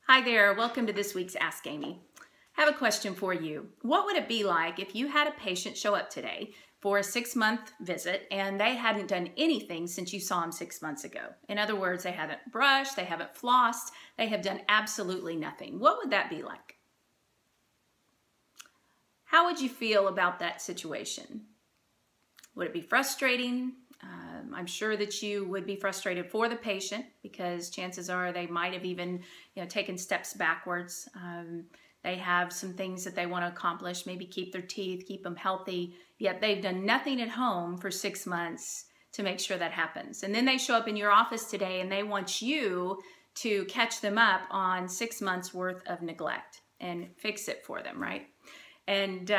Hi there, welcome to this week's Ask Amy. I have a question for you. What would it be like if you had a patient show up today for a 6-month visit and they hadn't done anything since you saw them 6 months ago? In other words, they haven't brushed, they haven't flossed, they have done absolutely nothing. What would that be like? How would you feel about that situation? Would it be frustrating? I'm sure that you would be frustrated for the patient because chances are they might have even taken steps backwards. They have some things that they want to accomplish, maybe keep their teeth, keep them healthy, yet they've done nothing at home for 6 months to make sure that happens. And then they show up in your office today and they want you to catch them up on 6 months worth of neglect and fix it for them, right? And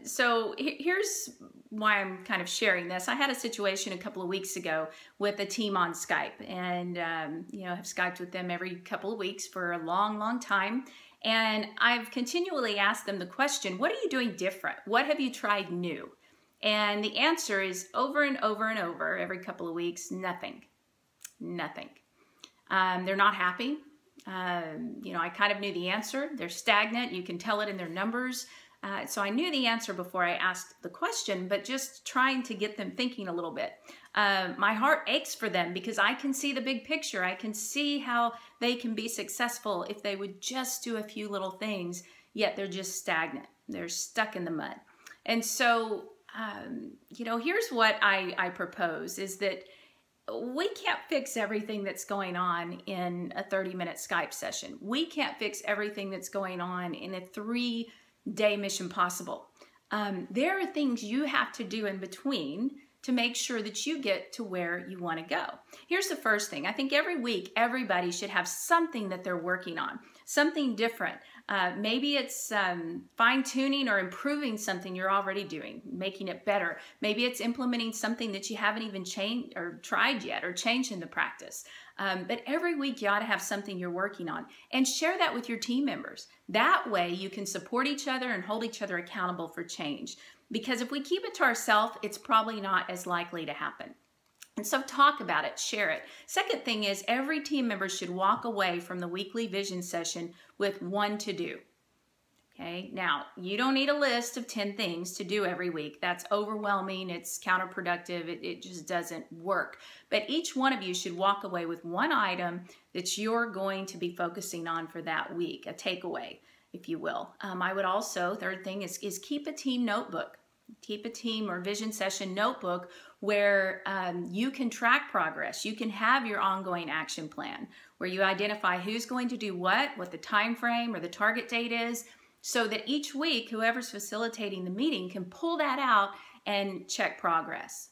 so here's why I'm kind of sharing this. I had a situation a couple of weeks ago with a team on Skype, and have Skyped with them every couple of weeks for a long time. And I've continually asked them the question, what are you doing different? What have you tried new? And the answer is over and over and over every couple of weeks, nothing. They're not happy. I kind of knew the answer. They're stagnant. You can tell it in their numbers. So I knew the answer before I asked the question, but just trying to get them thinking a little bit. My heart aches for them because I can see the big picture. I can see how they can be successful if they would just do a few little things, yet they're just stagnant. They're stuck in the mud. And so, here's what I propose is that we can't fix everything that's going on in a 30-minute Skype session. We can't fix everything that's going on in a 3-day Mission Possible. There are things you have to do in between to make sure that you get to where you want to go. Here's the first thing. I think every week, everybody should have something that they're working on, something different. Maybe it's fine-tuning or improving something you're already doing, making it better. Maybe it's implementing something that you haven't even changed or tried yet or changed in the practice. But every week you ought to have something you're working on and share that with your team members. That way you can support each other and hold each other accountable for change. Because if we keep it to ourselves, it's probably not as likely to happen. And so talk about it, share it. Second thing is every team member should walk away from the weekly vision session with one to-do. Okay, now you don't need a list of 10 things to do every week. That's overwhelming, it's counterproductive, it just doesn't work. But each one of you should walk away with one item that you're going to be focusing on for that week, a takeaway, if you will. I would also, third thing is keep a team notebook. Keep a team or vision session notebook where you can track progress. You can have your ongoing action plan where you identify who's going to do what the time frame or the target date is, so that each week whoever's facilitating the meeting can pull that out and check progress,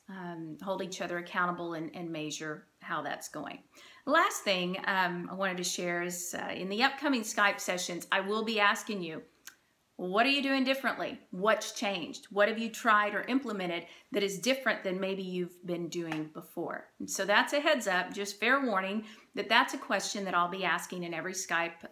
hold each other accountable and measure how that's going. The last thing I wanted to share is in the upcoming Skype sessions, I will be asking you, what are you doing differently? What's changed? What have you tried or implemented that is different than maybe you've been doing before? And so that's a heads up, just fair warning, that that's a question that I'll be asking in every Skype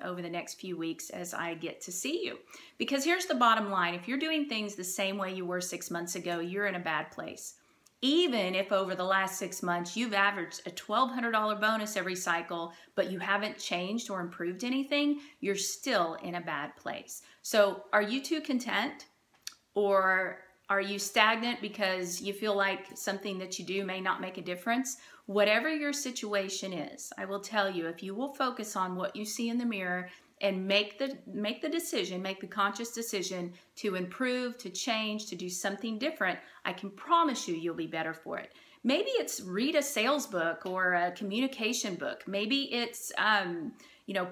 over the next few weeks as I get to see you. Because here's the bottom line, if you're doing things the same way you were 6 months ago, you're in a bad place. Even if over the last 6 months you've averaged a $1,200 bonus every cycle, but you haven't changed or improved anything, you're still in a bad place. So are you too content, or are you stagnant because you feel like something that you do may not make a difference? Whatever your situation is, I will tell you, if you will focus on what you see in the mirror and make the decision, make the conscious decision to improve, to change, to do something different, I can promise you you'll be better for it. Maybe it's read a sales book or a communication book. Maybe it's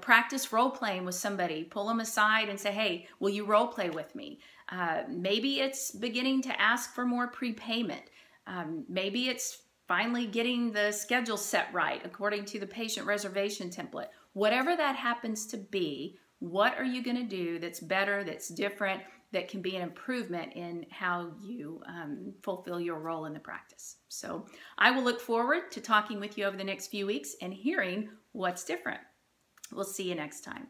practice role playing with somebody. Pull them aside and say, hey, will you role play with me? Maybe it's beginning to ask for more prepayment. Maybe it's finally getting the schedule set right according to the patient reservation template. Whatever that happens to be, what are you going to do that's better, that's different, that can be an improvement in how you fulfill your role in the practice? So I will look forward to talking with you over the next few weeks and hearing what's different. We'll see you next time.